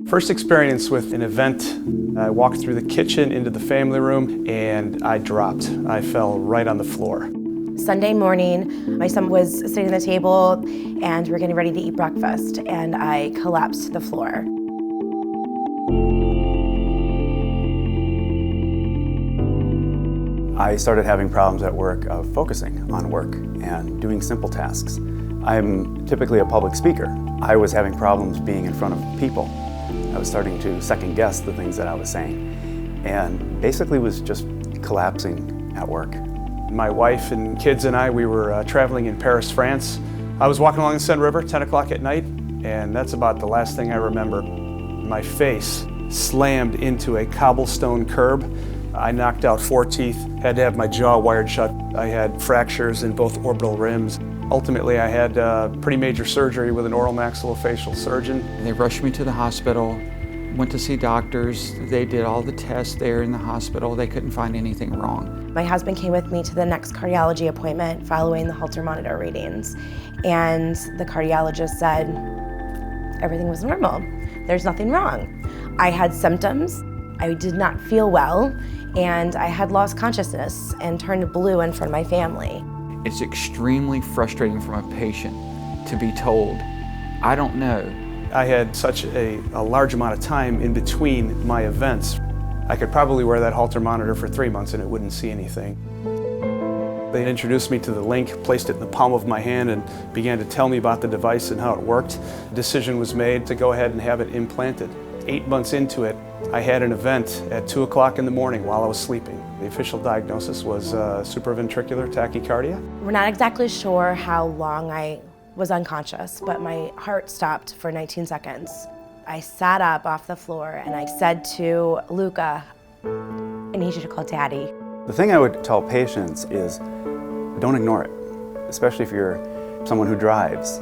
First experience with an event, I walked through the kitchen into the family room and I dropped. I fell right on the floor. Sunday morning, my son was sitting at the table and we're getting ready to eat breakfast and I collapsed to the floor. I started having problems at work of focusing on work and doing simple tasks. I'm typically a public speaker. I was having problems being in front of people. I was starting to second guess the things that I was saying and basically was just collapsing at work. My wife and kids and I, we were traveling in Paris, France. I was walking along the Seine River, 10 o'clock at night, and that's about the last thing I remember. My face slammed into a cobblestone curb. I knocked out 4 teeth, had to have my jaw wired shut. I had fractures in both orbital rims. Ultimately, I had pretty major surgery with an oral maxillofacial surgeon. They rushed me to the hospital, went to see doctors. They did all the tests there in the hospital. They couldn't find anything wrong. My husband came with me to the next cardiology appointment following the Holter monitor readings. And the cardiologist said everything was normal. There's nothing wrong. I had symptoms. I did not feel well, and I had lost consciousness and turned blue in front of my family. It's extremely frustrating from a patient to be told, I don't know. I had such a large amount of time in between my events. I could probably wear that Holter monitor for 3 months and it wouldn't see anything. They introduced me to the LINQ, placed it in the palm of my hand and began to tell me about the device and how it worked. The decision was made to go ahead and have it implanted. 8 months into it, I had an event at 2 o'clock in the morning while I was sleeping. The official diagnosis was supraventricular tachycardia. We're not exactly sure how long I was unconscious, but my heart stopped for 19 seconds. I sat up off the floor and I said to Luca, I need you to call Daddy. The thing I would tell patients is don't ignore it, especially if you're someone who drives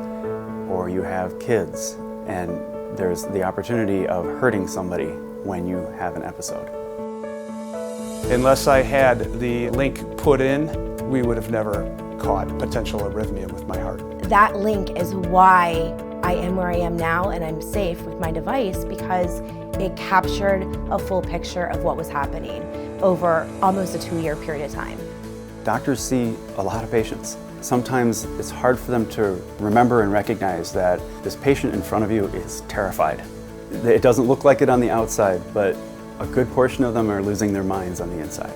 or you have kids and there's the opportunity of hurting somebody when you have an episode. Unless I had the LINQ put in, we would have never caught potential arrhythmia with my heart. That LINQ is why I am where I am now and I'm safe with my device, because it captured a full picture of what was happening over almost a 2-year period of time. Doctors see a lot of patients. Sometimes it's hard for them to remember and recognize that this patient in front of you is terrified. It doesn't look like it on the outside, but a good portion of them are losing their minds on the inside.